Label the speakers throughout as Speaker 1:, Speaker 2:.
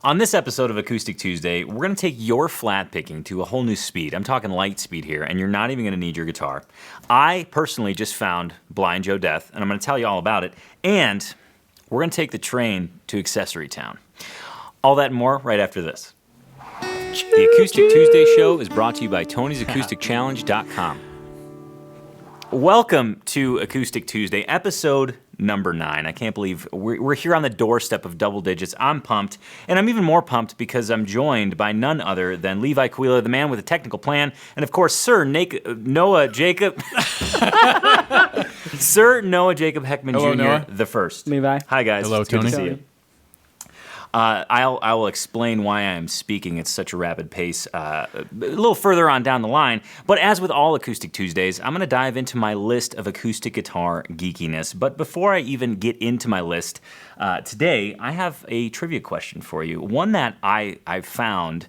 Speaker 1: On this episode of Acoustic Tuesday, we're going to take your flat picking to a whole new speed. I'm talking light speed here, and you're not even going to need your guitar. I personally just found Blind Joe Death, and I'm going to tell you all about it. And we're going to take the train to Accessory Town. All that and more right after this. The Acoustic Tuesday show is brought to you by Tony'sAcousticChallenge.com. Welcome to Acoustic Tuesday, episode number 9. I can't believe we're here on the doorstep of double digits. I'm pumped, and I'm even more pumped because I'm joined by none other than Levi Quila, the man with a technical plan, and of course, Sir Noah Jacob. Sir Noah Jacob Heckman
Speaker 2: Hello,
Speaker 1: Jr.
Speaker 2: Noah.
Speaker 1: the first.
Speaker 3: Levi.
Speaker 1: Hi, guys.
Speaker 2: Hello,
Speaker 1: It's good to
Speaker 2: Tony.
Speaker 1: see you. I will explain why I am speaking at such a rapid pace a little further on down the line. But as with all Acoustic Tuesdays, I'm going to dive into my list of acoustic guitar geekiness. But before I even get into my list, today I have a trivia question for you. One that I found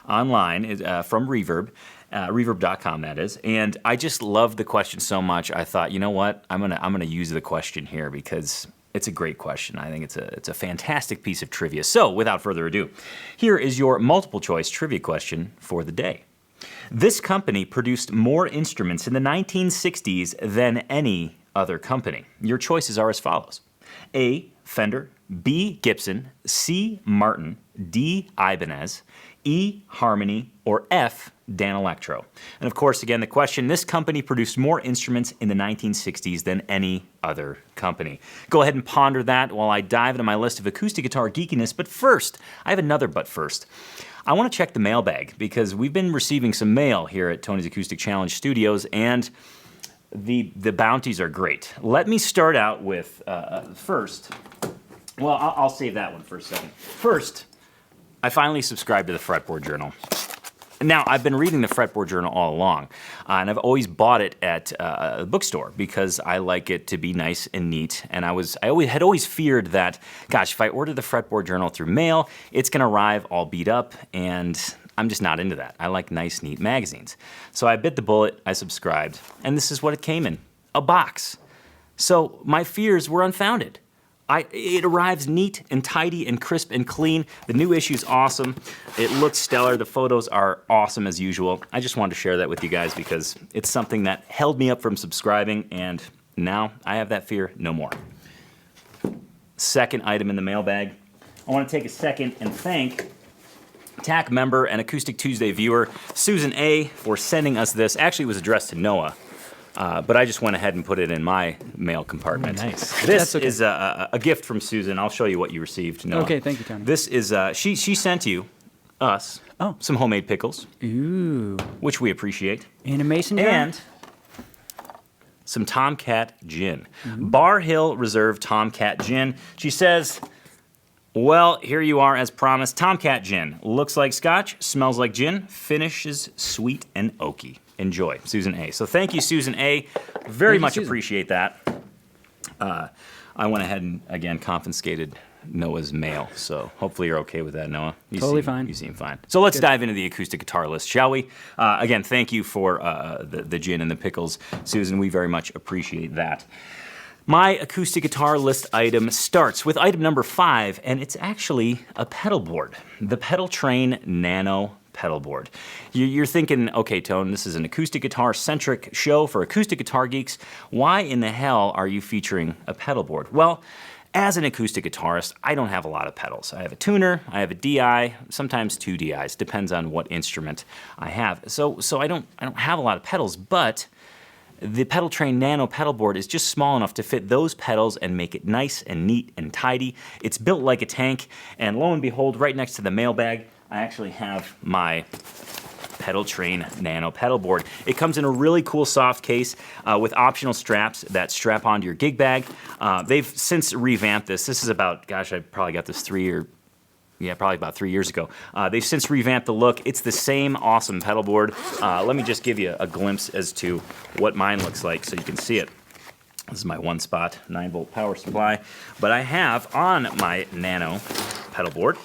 Speaker 1: online from Reverb. Reverb.com, that is. And I just loved the question so much, I thought, you know what? I'm gonna use the question here because it's a great question. I think it's a fantastic piece of trivia. So, without further ado, here is your multiple choice trivia question for the day. This company produced more instruments in the 1960s than any other company. Your choices are as follows. A, Fender, B, Gibson, C, Martin, D, Ibanez, E, Harmony, or F, Danelectro. And of course, again, the question, this company produced more instruments in the 1960s than any other company. Go ahead and ponder that while I dive into my list of acoustic guitar geekiness. But first, I have another but first. I want to check the mailbag because we've been receiving some mail here at Tony's Acoustic Challenge Studios, and the bounties are great. Let me start out with first. Well, I'll save that one for a second. First, I finally subscribed to the Fretboard Journal. Now, I've been reading the Fretboard Journal all along, and I've always bought it at a bookstore because I like it to be nice and neat. And I had always feared that, gosh, if I order the Fretboard Journal through mail, it's going to arrive all beat up, and I'm just not into that. I like nice, neat magazines. So I bit the bullet, I subscribed, and this is what it came in, a box. So my fears were unfounded. It arrives neat and tidy and crisp and clean. The new issue is awesome. It looks stellar. The photos are awesome as usual. I just wanted to share that with you guys because it's something that held me up from subscribing, and now I have that fear no more. Second item in the mailbag. I want to take a second and thank TAC member and Acoustic Tuesday viewer Susan A. for sending us this. Actually, it was addressed to Noah. But I just went ahead and put it in my mail compartment.
Speaker 2: Oh, nice.
Speaker 1: This
Speaker 3: okay.
Speaker 1: is a gift from Susan. I'll show you what you received, Noah.
Speaker 3: Okay, thank you, Tony.
Speaker 1: This is, she sent us, some homemade pickles,
Speaker 3: Ooh.
Speaker 1: which we appreciate,
Speaker 3: In a mason jar?
Speaker 1: and some Tomcat gin. Bar Hill Reserve Tomcat gin. She says, well, here you are as promised. Tomcat gin. Looks like scotch, smells like gin, finishes sweet and oaky. Enjoy, Susan A. So thank you, Susan A. Very much appreciate that. I went ahead and, again, confiscated Noah's mail, so hopefully you're okay with that, Noah.
Speaker 3: Totally fine.
Speaker 1: You seem fine. So let's dive into the acoustic guitar list, shall we? Again, thank you for the gin and the pickles, Susan. We very much appreciate that. My acoustic guitar list item starts with item number 5, and it's actually a pedal board, the PedalTrain Nano pedal board. You're thinking, okay, Tone, this is an acoustic guitar-centric show for acoustic guitar geeks. Why in the hell are you featuring a pedal board? Well, as an acoustic guitarist, I don't have a lot of pedals. I have a tuner, I have a DI, sometimes 2 DIs, depends on what instrument I have. So I don't have a lot of pedals, but the PedalTrain Nano pedal board is just small enough to fit those pedals and make it nice and neat and tidy. It's built like a tank, and lo and behold, right next to the mailbag, I actually have my PedalTrain Nano pedal board. It comes in a really cool soft case with optional straps that strap onto your gig bag. They've since revamped this. This is about, gosh, I probably got this probably about 3 years ago. They've since revamped the look. It's the same awesome pedal board. Let me just give you a glimpse as to what mine looks like so you can see it. This is my 1-spot 9-volt power supply. But I have on my Nano pedal board,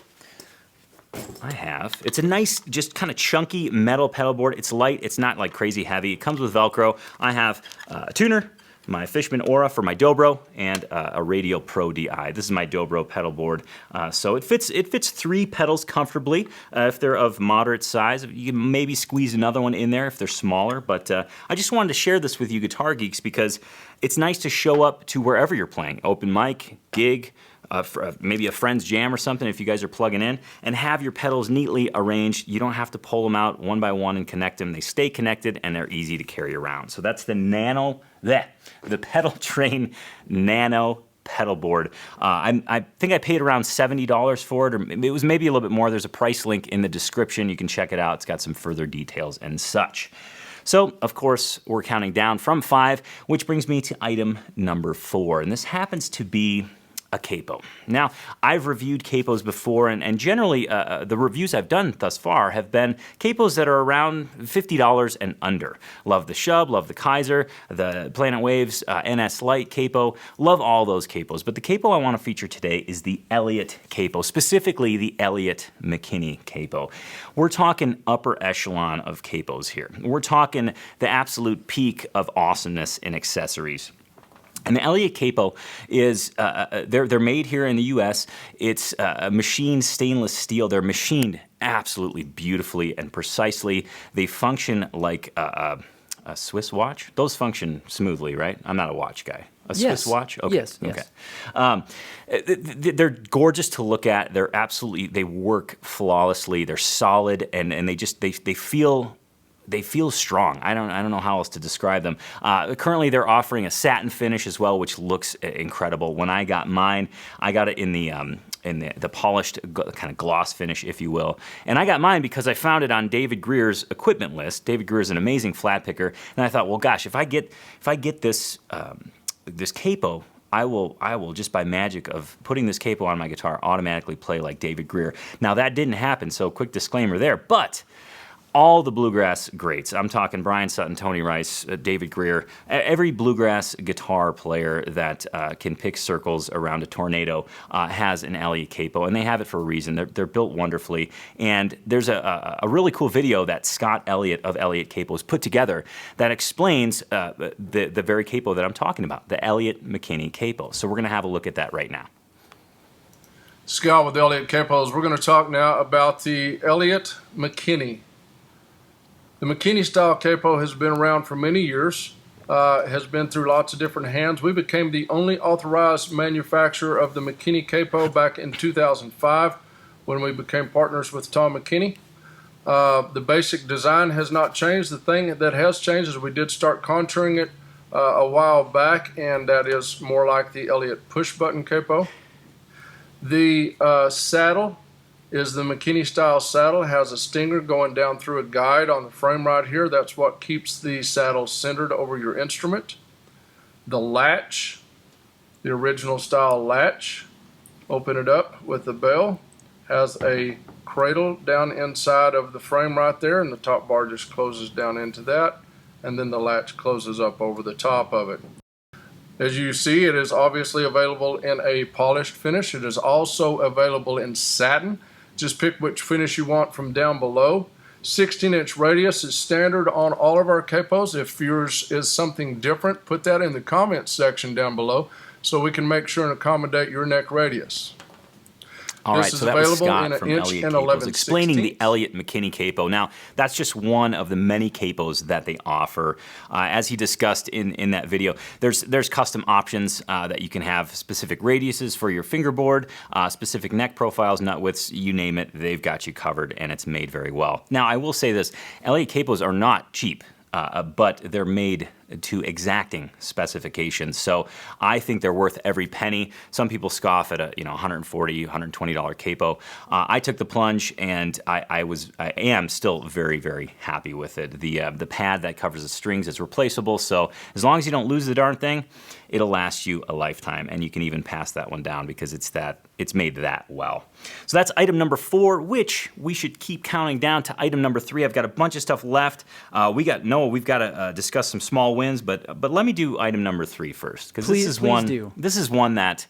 Speaker 1: it's a nice, just kind of chunky metal pedal board. It's light, it's not like crazy heavy. It comes with Velcro. I have a tuner, my Fishman Aura for my dobro, and a Radial Pro DI. This is my dobro pedal board. So it fits 3 pedals comfortably. If they're of moderate size, you can maybe squeeze another one in there if they're smaller. But I just wanted to share this with you guitar geeks because it's nice to show up to wherever you're playing. Open mic, gig, maybe a friend's jam or something if you guys are plugging in, and have your pedals neatly arranged. You don't have to pull them out one by one and connect them. They stay connected and they're easy to carry around. So that's the the PedalTrain Nano pedal board. I think I paid around $70 for it, or it was maybe a little bit more. There's a price link in the description. You can check it out. It's got some further details and such. So, of course, we're counting down from 5, which brings me to item number 4, and this happens to be a capo. Now, I've reviewed capos before, and generally the reviews I've done thus far have been capos that are around $50 and under. Love the Shub, love the Kaiser, the Planet Waves, NS Lite capo, love all those capos. But the capo I want to feature today is the Elliott Capo, specifically the Elliott McKinney capo. We're talking upper echelon of capos here. We're talking the absolute peak of awesomeness in accessories. And the Elliott Capo is, they're made here in the U.S. It's machined stainless steel. They're machined absolutely beautifully and precisely. They function like a Swiss watch. Those function smoothly, right? I'm not a watch guy. Swiss watch? Okay.
Speaker 2: Yes.
Speaker 1: Okay. They're gorgeous to look at. They work flawlessly. They're solid, and they feel strong. I don't know how else to describe them. Currently, they're offering a satin finish as well, which looks incredible. When I got mine, I got it in the polished kind of gloss finish, if you will. And I got mine because I found it on David Greer's equipment list. David Greer is an amazing flat picker, and I thought, well, gosh, if I get this this capo, I will just by magic of putting this capo on my guitar automatically play like David Greer. Now that didn't happen, so quick disclaimer there, but all the bluegrass greats, I'm talking Brian Sutton, Tony Rice, David Greer, every bluegrass guitar player that can pick circles around a tornado has an Elliott Capo, and they have it for a reason. They're built wonderfully, and there's a really cool video that Scott Elliott of Elliott Capos put together that explains the very capo that I'm talking about, the Elliott McKinney Capo. So we're going to have a look at that right now.
Speaker 3: Scott with Elliott Capos. We're going to talk now about the Elliott McKinney. The McKinney style capo has been around for many years, has been through lots of different hands. We became the only authorized manufacturer of the McKinney capo back in 2005 when we became partners with Tom McKinney. The basic design has not changed. The thing that has changed is we did start contouring it a while back, and that is more like the Elliott push button capo. The saddle is the McKinney style saddle. It has a stinger going down through a guide on the frame right here. That's what keeps the saddle centered over your instrument. The latch, the original style latch, open it up with the bell, has a cradle down inside of the frame right there, and the top bar just closes down into that, and then the latch closes up over the top of it. As you see, it is obviously available in a polished finish. It is also available in satin. Just pick which finish you want from down below. 16-inch radius is standard on all of our capos. If yours is something different, put that in the comments section down below so we can make sure and accommodate your neck radius.
Speaker 1: All right, so that was Scott from Elliott Capos explaining the Elliott McKinney Capo. Now, that's just one of the many capos that they offer. As he discussed in that video, there's custom options that you can have, specific radiuses for your fingerboard, specific neck profiles, nut widths, you name it, they've got you covered, and it's made very well. Now, I will say this, Elliott Capos are not cheap, but they're made to exacting specifications. So I think they're worth every penny. Some people scoff at a $140, $120 capo. I took the plunge, and I am still very, very happy with it. The pad that covers the strings is replaceable, so as long as you don't lose the darn thing, it'll last you a lifetime, and you can even pass that one down because it's made that well. So that's item number 4, which we should keep counting down to item number 3. I've got a bunch of stuff left. We've got to discuss some small wins, but let me do item number 3 first, because this is one that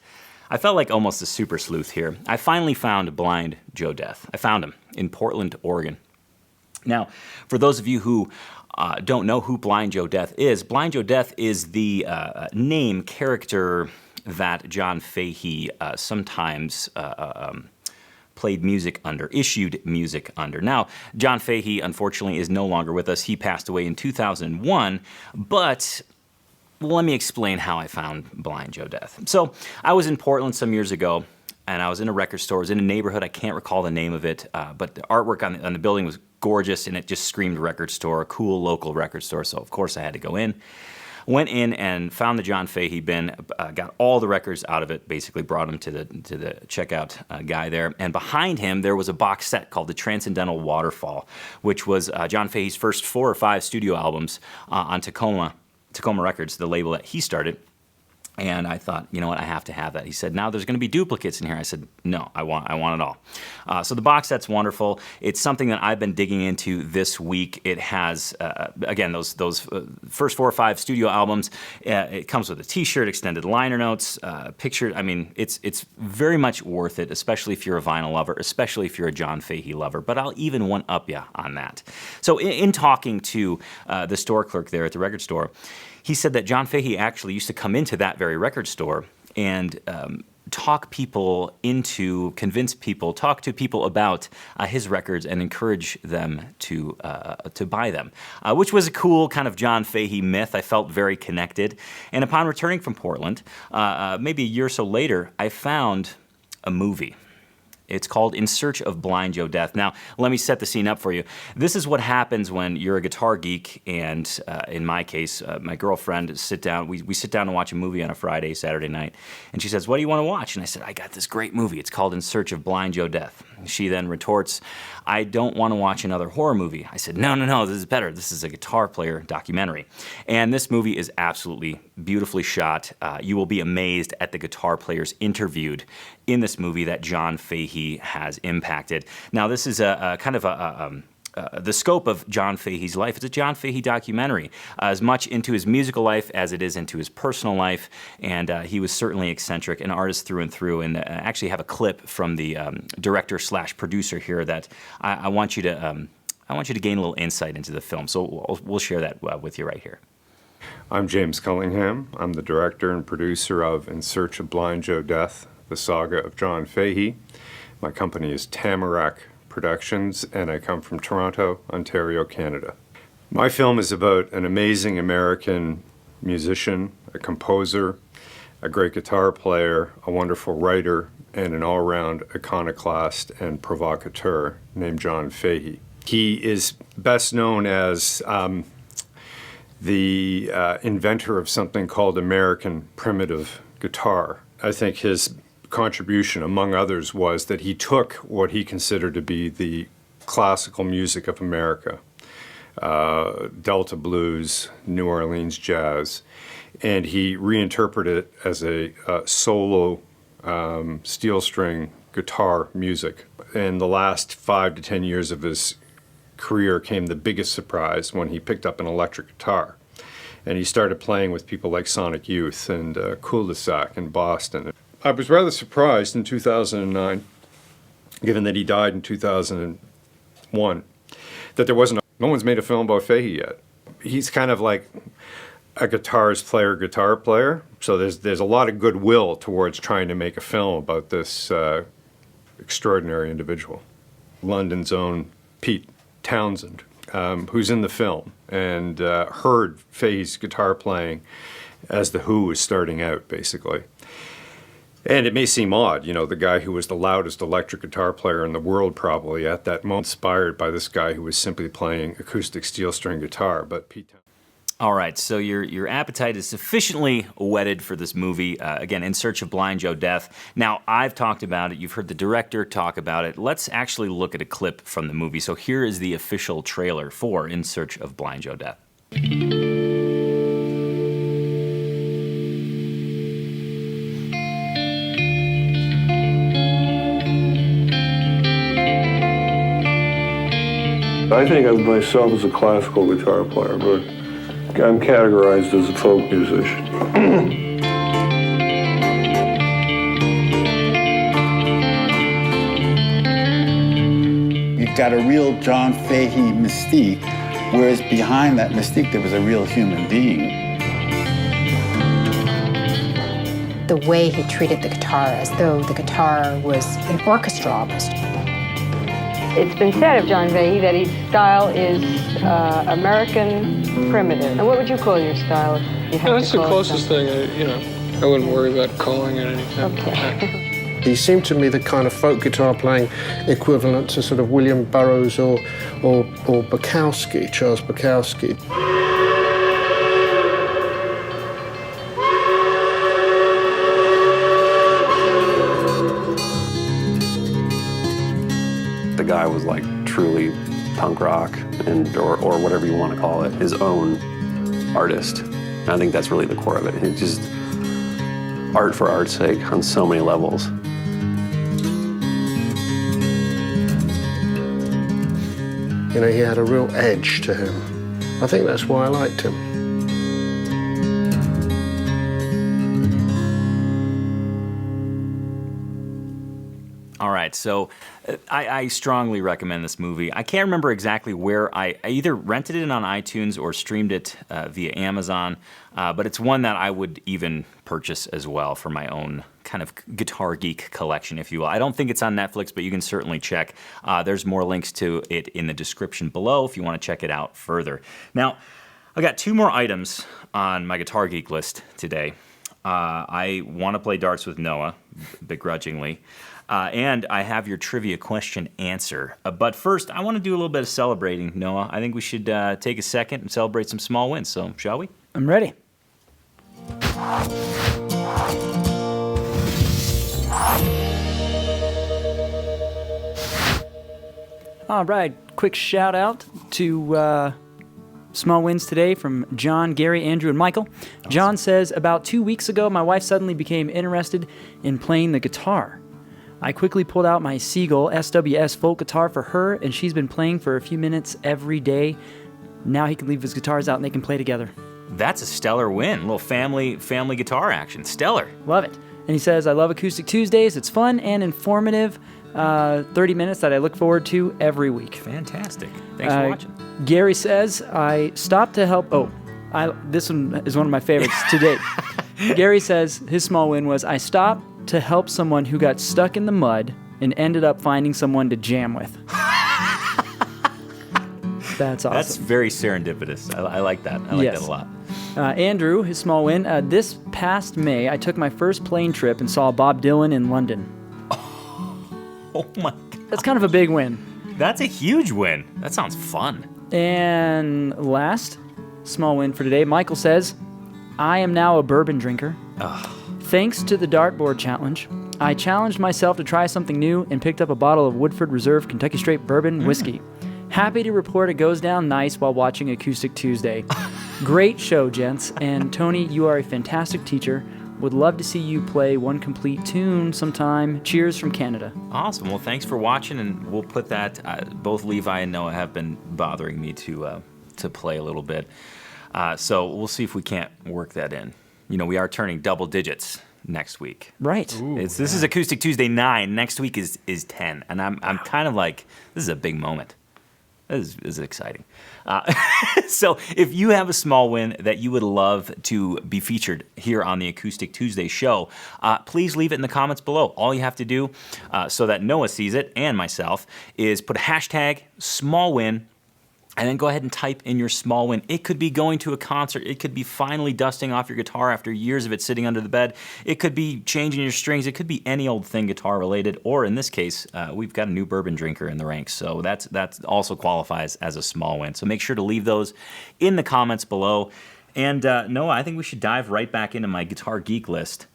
Speaker 1: I felt like almost a super sleuth here. I finally found Blind Joe Death. I found him in Portland, Oregon. Now, for those of you who don't know who Blind Joe Death is, Blind Joe Death is the name, character that John Fahey sometimes played music under, issued music under. Now, John Fahey, unfortunately, is no longer with us. He passed away in 2001, but let me explain how I found Blind Joe Death. So, I was in Portland some years ago, and I was in a record store. I was in a neighborhood. I can't recall the name of it, but the artwork on the building was gorgeous, and it just screamed record store, a cool local record store, so of course I had to go in. Went in and found the John Fahey bin, got all the records out of it, basically brought them to the checkout guy there. And behind him, there was a box set called The Transcendental Waterfall, which was John Fahey's first 4 or 5 studio albums on Tacoma Records, the label that he started. And I thought, you know what, I have to have that. He said, now there's going to be duplicates in here. I said, no, I want it all. So the box set's wonderful. It's something that I've been digging into this week. It has, again, those first 4 or 5 studio albums. It comes with a T-shirt, extended liner notes, picture. I mean, it's very much worth it, especially if you're a vinyl lover, especially if you're a John Fahey lover. But I'll even one-up you on that. So in talking to the store clerk there at the record store, he said that John Fahey actually used to come into that very record store and talk to people about his records and encourage them to buy them, which was a cool kind of John Fahey myth. I felt very connected. And upon returning from Portland, maybe a year or so later, I found a movie. It's called In Search of Blind Joe Death. Now, let me set the scene up for you. This is what happens when you're a guitar geek, and in my case, my girlfriend sit down. We sit down to watch a movie on a Friday, Saturday night, and she says, "What do you want to watch?" And I said, "I got this great movie. It's called In Search of Blind Joe Death." She then retorts, "I don't want to watch another horror movie." I said, No, this is better. This is a guitar player documentary. And this movie is absolutely beautifully shot. You will be amazed at the guitar players interviewed in this movie that John Fahey has impacted. Now, this is a kind of the scope of John Fahey's life. It's a John Fahey documentary, as much into his musical life as it is into his personal life, and he was certainly eccentric, an artist through and through, and I actually have a clip from the director/producer here that I want you to gain a little insight into the film, so we'll share that with you right here.
Speaker 2: I'm James Cullingham. I'm the director and producer of In Search of Blind Joe Death, the saga of John Fahey. My company is Tamarack Productions, and I come from Toronto, Ontario, Canada. My film is about an amazing American musician, a composer, a great guitar player, a wonderful writer, and an all-round iconoclast and provocateur named John Fahey. He is best known as the inventor of something called American primitive guitar. I think his contribution, among others, was that he took what he considered to be the classical music of America, Delta blues, New Orleans jazz, and he reinterpreted it as a solo steel string guitar music. In the last 5 to 10 years of his career came the biggest surprise when he picked up an electric guitar. And he started playing with people like Sonic Youth and Cul-de-sac in Boston. I was rather surprised in 2009, given that he died in 2001, that no one's made a film about Fahey yet. He's kind of like a guitar player, so there's a lot of goodwill towards trying to make a film about this extraordinary individual. London's own Pete Townsend, who's in the film, and heard Fahey's guitar playing as The Who was starting out, basically. And it may seem odd, you know, the guy who was the loudest electric guitar player in the world probably at that moment, inspired by this guy who was simply playing acoustic steel string guitar, but Pete Townsend.
Speaker 1: All right, so your appetite is sufficiently whetted for this movie, again, In Search of Blind Joe Death. Now, I've talked about it. You've heard the director talk about it. Let's actually look at a clip from the movie. So here is the official trailer for In Search of Blind Joe Death.
Speaker 4: I think of myself as a classical guitar player, but I'm categorized as a folk musician.
Speaker 5: You've got a real John Fahey mystique Whereas behind that mystique, there was a real human being.
Speaker 6: The way he treated the guitar as though the guitar was an orchestra almost.
Speaker 7: It's been said of John Fahey that his style is American primitive. And what would you call your style if you had
Speaker 8: That's
Speaker 7: to
Speaker 8: the
Speaker 7: call
Speaker 8: closest thing, I wouldn't worry about calling it anything.
Speaker 7: Okay.
Speaker 9: He seemed to me the kind of folk guitar playing equivalent to sort of William Burroughs or Bukowski, Charles Bukowski.
Speaker 10: The guy was like truly punk rock or whatever you want to call it, his own artist. And I think that's really the core of it. It's just art for art's sake on so many levels.
Speaker 9: You know, he had a real edge to him. I think that's why I liked him.
Speaker 1: All right, so I strongly recommend this movie. I can't remember exactly where I either rented it on iTunes or streamed it via Amazon, but it's one that I would even purchase as well for my own kind of guitar geek collection, if you will. I don't think it's on Netflix, but you can certainly check. There's more links to it in the description below if you want to check it out further. Now, I got 2 more items on my guitar geek list today. I want to play darts with Noah, begrudgingly. And I have your trivia question answer. But first, I want to do a little bit of celebrating, Noah. I think we should take a second and celebrate some small wins. So, shall we?
Speaker 11: I'm ready. All right, quick shout out to small wins today from John, Gary, Andrew, and Michael. Awesome. John says, about 2 weeks ago, my wife suddenly became interested in playing the guitar. I quickly pulled out my Seagull SWS folk guitar for her, and she's been playing for a few minutes every day. Now he can leave his guitars out and they can play together.
Speaker 1: That's a stellar win. A little family guitar action. Stellar.
Speaker 11: Love it. And he says, I love Acoustic Tuesdays. It's fun and informative. 30 minutes that I look forward to every week.
Speaker 1: Fantastic. Thanks for watching.
Speaker 11: Gary says, I stopped to help. This one is one of my favorites to date. Gary says his small win was, I stopped to help someone who got stuck in the mud and ended up finding someone to jam with. That's awesome.
Speaker 1: That's very serendipitous. I like that. I like that a lot.
Speaker 11: Andrew, his small win. This past May, I took my first plane trip and saw Bob Dylan in London.
Speaker 1: Oh my God.
Speaker 11: That's kind of a big win.
Speaker 1: That's a huge win. That sounds fun.
Speaker 11: And last, small win for today. Michael says, I am now a bourbon drinker. Thanks to the dartboard challenge, I challenged myself to try something new and picked up a bottle of Woodford Reserve Kentucky Straight Bourbon Whiskey. Happy to report it goes down nice while watching Acoustic Tuesday. Great show, gents. And Tony, you are a fantastic teacher. Would love to see you play one complete tune sometime. Cheers from Canada.
Speaker 1: Awesome. Well, thanks for watching, and we'll put that. Both Levi and Noah have been bothering me to play a little bit. So we'll see if we can't work that in. You know, we are turning double digits next week.
Speaker 11: Right.
Speaker 1: This is Acoustic Tuesday 9. Next week is 10. And I'm kind of like, this is a big moment. This is exciting. So if you have a small win that you would love to be featured here on the Acoustic Tuesday show, please leave it in the comments below. All you have to do so that Noah sees it and myself is put a hashtag small win and then go ahead and type in your small win. It could be going to a concert. It could be finally dusting off your guitar after years of it sitting under the bed. It could be changing your strings. It could be any old thing guitar related. Or in this case, we've got a new bourbon drinker in the ranks. So that also qualifies as a small win. So make sure to leave those in the comments below. And Noah, I think we should dive right back into my guitar geek list.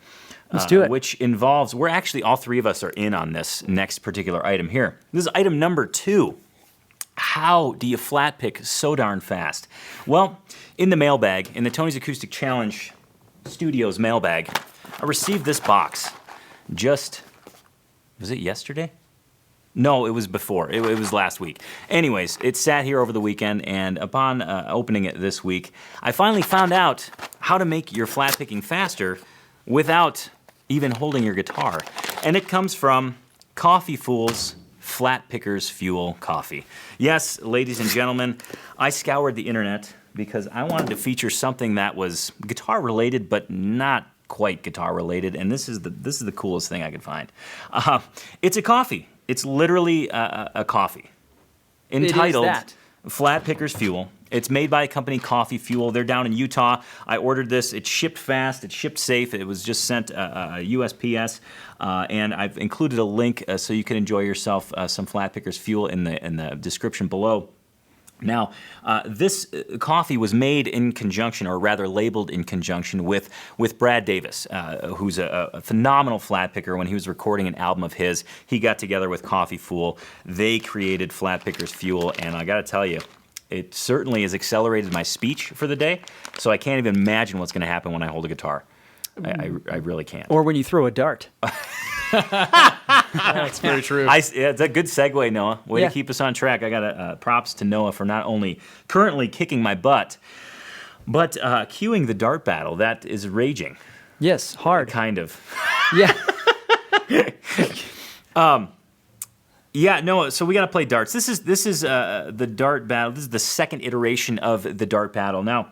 Speaker 11: Let's do it.
Speaker 1: Which involves, we're actually, all three of us are in on this next particular item here. This is item number 2. How do you flat pick so darn fast? Well, in the mailbag, in the Tony's Acoustic Challenge Studios mailbag, I received this box was it yesterday? No, it was before. It was last week. Anyways, it sat here over the weekend, and upon opening it this week, I finally found out how to make your flat picking faster without even holding your guitar. And it comes from Coffee Fool's Flatpicker Fuel coffee. Yes, ladies and gentlemen, I scoured the internet because I wanted to feature something that was guitar related, but not quite guitar related. And this is the coolest thing I could find. It's a coffee. It's literally a coffee entitled Flatpicker Fuel. It's made by a company, Coffee Fuel. They're down in Utah. I ordered this. It shipped fast. It shipped safe. It was just sent USPS, and I've included a link so you can enjoy yourself some Flatpicker Fuel in the description below. Now, this coffee was made in conjunction, or rather labeled in conjunction with Brad Davis, who's a phenomenal flat picker. When he was recording an album of his, he got together with Coffee Fuel. They created Flatpicker Fuel, and I got to tell you, it certainly has accelerated my speech for the day, so I can't even imagine what's going to happen when I hold a guitar. I really can't.
Speaker 11: Or when you throw a dart.
Speaker 12: That's very true.
Speaker 1: It's a good segue, Noah. Way to keep us on track. I got props to Noah for not only currently kicking my butt, but cueing the dart battle that is raging.
Speaker 11: Yes, hard.
Speaker 1: Kind of.
Speaker 11: Yeah.
Speaker 1: Yeah, Noah, so we got to play darts. This is the dart battle. This is the second iteration of the dart battle. Now,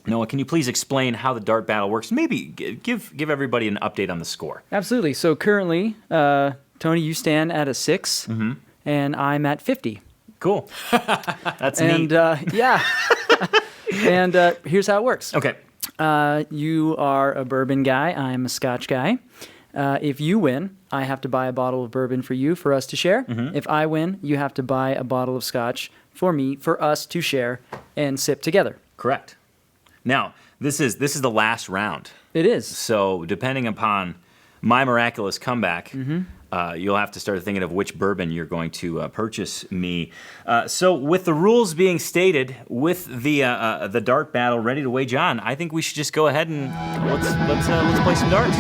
Speaker 1: Noah, can you please explain how the dart battle works? Maybe give everybody an update on the score.
Speaker 11: Absolutely. So currently, Tony, you stand at a 6, and I'm at 50.
Speaker 1: Cool. That's neat.
Speaker 11: Yeah. And here's how it works.
Speaker 1: Okay.
Speaker 11: You are a bourbon guy. I'm a Scotch guy. If you win, I have to buy a bottle of bourbon for us to share. If I win, you have to buy a bottle of Scotch for us to share and sip together.
Speaker 1: Correct. Now, this is the last round.
Speaker 11: It is.
Speaker 1: So depending upon my miraculous comeback, you'll have to start thinking of which bourbon you're going to purchase me. So with the rules being stated, with the dart battle ready to wage on, I think we should just go ahead and let's play some darts.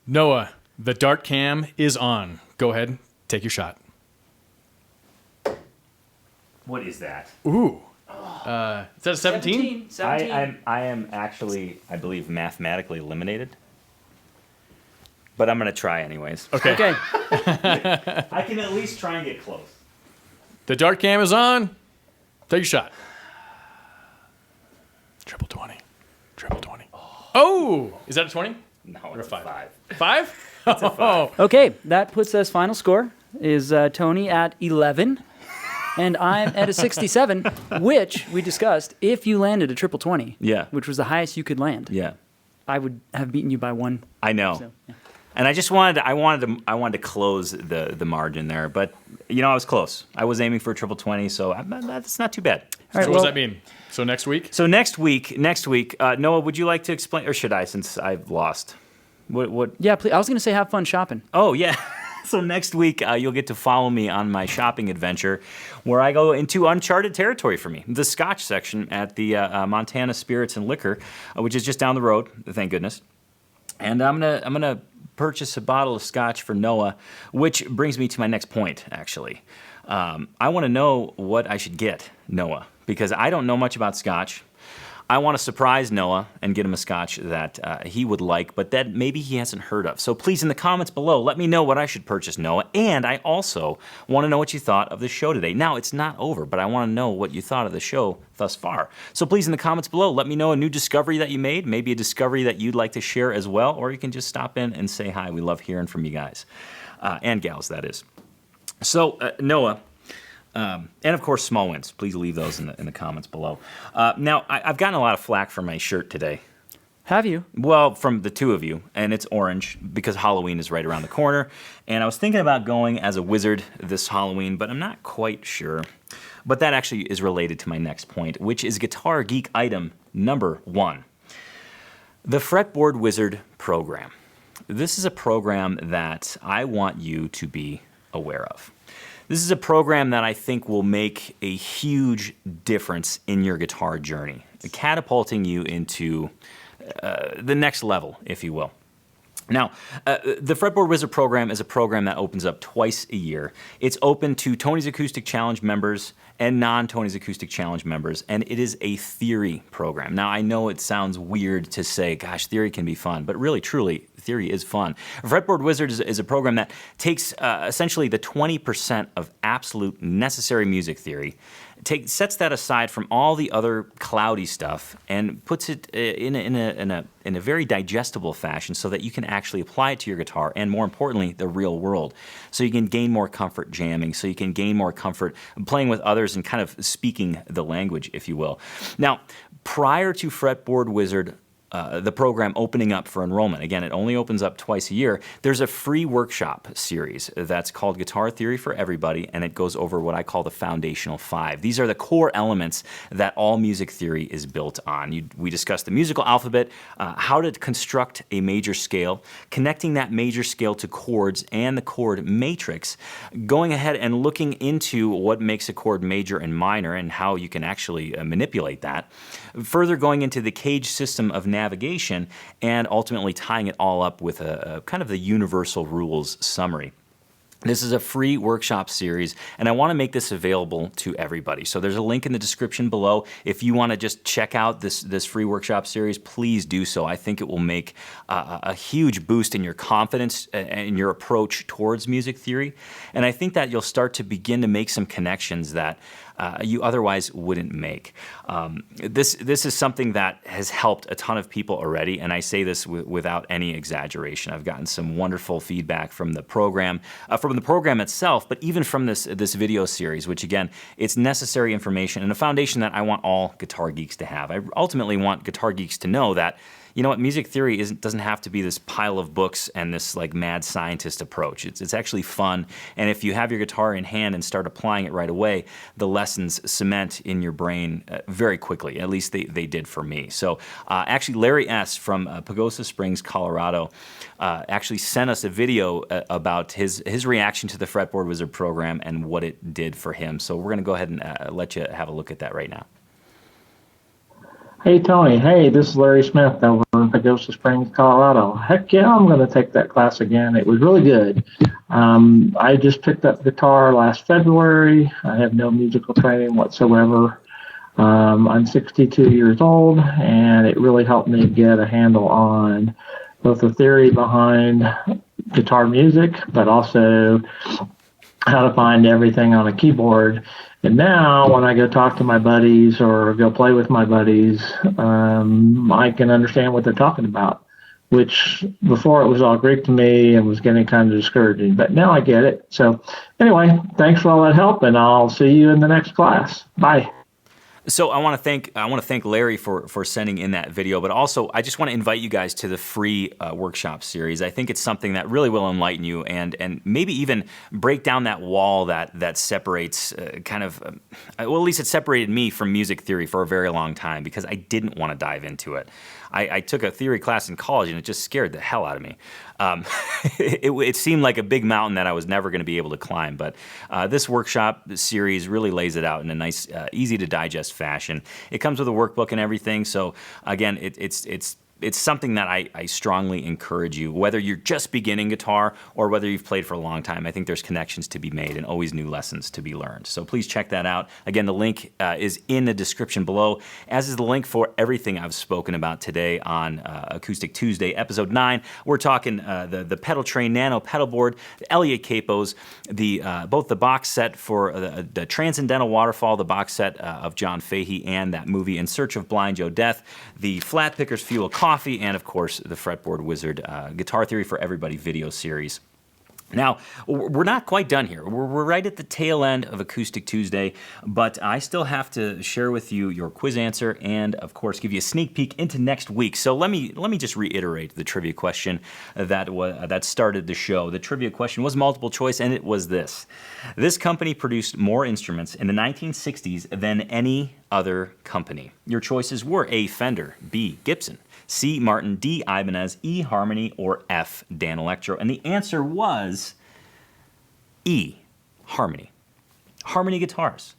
Speaker 12: Noah, the dart cam is on. Go ahead, take your shot.
Speaker 1: What is that?
Speaker 12: Ooh. Is that a 17?
Speaker 11: 17.
Speaker 1: I am actually, I believe, mathematically eliminated. But I'm going to try anyways.
Speaker 12: Okay.
Speaker 1: I can at least try and get close.
Speaker 12: The dart cam is on. Take your shot. Triple 20. Oh! Is that a 20?
Speaker 1: No,
Speaker 12: or
Speaker 1: it's
Speaker 12: a 5.
Speaker 1: 5.
Speaker 12: 5?
Speaker 1: It's a 5.
Speaker 11: Okay, that puts us final score is Tony at 11, and I'm at a 67, which we discussed. If you landed a triple 20, which was the highest you could land, I would have beaten you by 1.
Speaker 1: I know.
Speaker 11: So, yeah.
Speaker 1: And I just wanted to close the margin there, but I was close. I was aiming for a triple 20, so that's not too bad.
Speaker 12: All right, so what does that mean? So next week?
Speaker 1: So next week, Noah, would you like to explain, or should I, since I've lost? What?
Speaker 11: Yeah, please. I was going to say have fun shopping.
Speaker 1: Oh, yeah. So next week, you'll get to follow me on my shopping adventure, where I go into uncharted territory for me, the Scotch section at the Montana Spirits and Liquor, which is just down the road, thank goodness. And I'm gonna purchase a bottle of Scotch for Noah, which brings me to my next point, actually. I want to know what I should get Noah, because I don't know much about Scotch. I want to surprise Noah and get him a Scotch that he would like, but that maybe he hasn't heard of. So please, in the comments below, let me know what I should purchase Noah, and I also want to know what you thought of the show today. Now, it's not over, but I want to know what you thought of the show thus far. So please, in the comments below, let me know a new discovery that you made, maybe a discovery that you'd like to share as well, or you can just stop in and say hi. We love hearing from you guys, and gals, that is. So, Noah, and of course, small wins. Please leave those in the comments below. Now, I've gotten a lot of flack for my shirt today.
Speaker 11: Have you?
Speaker 1: Well, from the two of you, and it's orange because Halloween is right around the corner. And I was thinking about going as a wizard this Halloween, but I'm not quite sure. But that actually is related to my next point, which is Guitar Geek item number 1. The Fretboard Wizard program. This is a program that I want you to be aware of. This is a program that I think will make a huge difference in your guitar journey, catapulting you into the next level, if you will. Now, the Fretboard Wizard program is a program that opens up twice a year. It's open to Tony's Acoustic Challenge members and non-Tony's Acoustic Challenge members, and it is a theory program. Now, I know it sounds weird to say, gosh, theory can be fun, but really, truly, theory is fun. Fretboard Wizard is a program that takes essentially the 20% of absolute necessary music theory, sets that aside from all the other cloudy stuff, and puts it in a very digestible fashion so that you can actually apply it to your guitar, and more importantly, the real world. So you can gain more comfort jamming, so you can gain more comfort playing with others and kind of speaking the language, if you will. Now, prior to Fretboard Wizard, the program opening up for enrollment. Again, it only opens up twice a year. There's a free workshop series that's called Guitar Theory for Everybody, and it goes over what I call the foundational 5. These are the core elements that all music theory is built on. We discuss the musical alphabet, how to construct a major scale, connecting that major scale to chords and the chord matrix, going ahead and looking into what makes a chord major and minor and how you can actually manipulate that. Further going into the cage system of navigation, and ultimately tying it all up with a kind of the universal rules summary. This is a free workshop series, and I want to make this available to everybody. So there's a link in the description below. If you want to just check out this free workshop series, please do so. I think it will make a huge boost in your confidence and your approach towards music theory. And I think that you'll start to begin to make some connections that you otherwise wouldn't make. This is something that has helped a ton of people already, and I say this without any exaggeration. I've gotten some wonderful feedback from the program itself, but even from this video series, which again, it's necessary information and a foundation that I want all guitar geeks to have. I ultimately want guitar geeks to know that, you know what, music theory doesn't have to be this pile of books and this like mad scientist approach. It's actually fun, and if you have your guitar in hand and start applying it right away, the lessons cement in your brain very quickly. At least they did for me. So actually, Larry S. from Pagosa Springs, Colorado, actually sent us a video about his reaction to the Fretboard Wizard program and what it did for him. So we're going to go ahead and let you have a look at that right now.
Speaker 13: Hey, Tony. Hey, this is Larry Smith over in Pagosa Springs, Colorado. Heck yeah, I'm going to take that class again. It was really good. I just picked up guitar last February. I have no musical training whatsoever. I'm 62 years old, and it really helped me get a handle on both the theory behind guitar music, but also how to find everything on a keyboard. And now when I go talk to my buddies or go play with my buddies, I can understand what they're talking about, which before it was all Greek to me and was getting kind of discouraging, but now I get it. So anyway, thanks for all that help, and I'll see you in the next class. Bye.
Speaker 1: So I want to thank Larry for sending in that video, but also I just want to invite you guys to the free workshop series. I think it's something that really will enlighten you and maybe even break down that wall that separates well, at least it separated me from music theory for a very long time because I didn't want to dive into it. I took a theory class in college and it just scared the hell out of me. It seemed like a big mountain that I was never going to be able to climb, but this workshop series really lays it out in a nice, easy to digest fashion. It comes with a workbook and everything, so again, it's something that I strongly encourage you, whether you're just beginning guitar or whether you've played for a long time. I think there's connections to be made and always new lessons to be learned. So please check that out. Again, the link is in the description below, as is the link for everything I've spoken about today on Acoustic Tuesday, Episode 9. We're talking the PedalTrain Nano pedal board, the Elliott Capos, both the box set for the Transcendental Waterfall, the box set of John Fahey, and that movie In Search of Blind Joe Death, the Flatpicker Fuel coffee, and of course the Fretboard Wizard Guitar Theory for Everybody video series. Now, we're not quite done here. We're right at the tail end of Acoustic Tuesday, but I still have to share with you your quiz answer and, of course, give you a sneak peek into next week. So let me just reiterate the trivia question that started the show. The trivia question was multiple choice, and it was this. This company produced more instruments in the 1960s than any other company. Your choices were A, Fender, B, Gibson, C, Martin, D, Ibanez, E, Harmony, or F, Danelectro. And the answer was E, Harmony. Harmony guitars.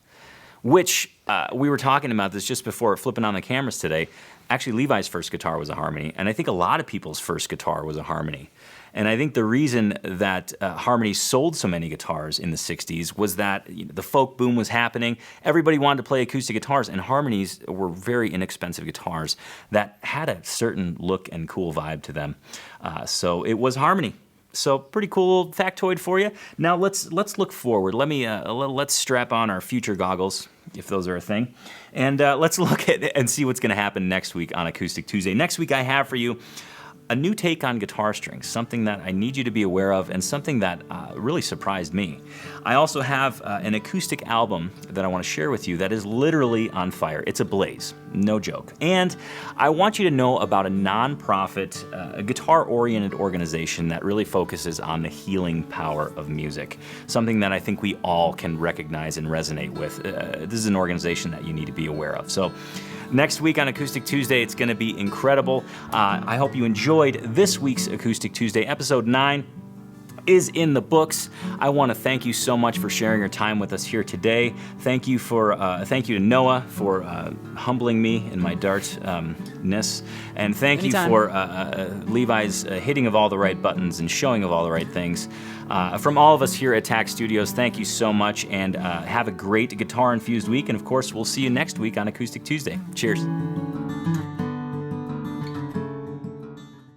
Speaker 1: which we were talking about this just before flipping on the cameras today. Actually, Levi's first guitar was a harmony, and I think a lot of people's first guitar was a harmony. And I think the reason that harmonies sold so many guitars in the 60s was that the folk boom was happening. Everybody wanted to play acoustic guitars, and harmonies were very inexpensive guitars that had a certain look and cool vibe to them. So it was harmony. So pretty cool factoid for you. Now let's look forward. Let's strap on our future goggles, if those are a thing, and let's look at and see what's going to happen next week on Acoustic Tuesday. Next week I have for you a new take on guitar strings, something that I need you to be aware of and something that really surprised me. I also have an acoustic album that I want to share with you that is literally on fire. It's ablaze, no joke. And I want you to know about a nonprofit, a guitar-oriented organization that really focuses on the healing power of music, something that I think we all can recognize and resonate with. This is an organization that you need to be aware of. So next week on Acoustic Tuesday, it's going to be incredible. I hope you enjoyed this week's Acoustic Tuesday. Episode 9 is in the books. I want to thank you so much for sharing your time with us here today. Thank you to Noah for humbling me in my dart-ness. And thank
Speaker 11: Anytime.
Speaker 1: you for Levi's hitting of all the right buttons and showing of all the right things. From all of us here at TAC Studios, thank you so much, and have a great guitar-infused week. And of course, we'll see you next week on Acoustic Tuesday. Cheers.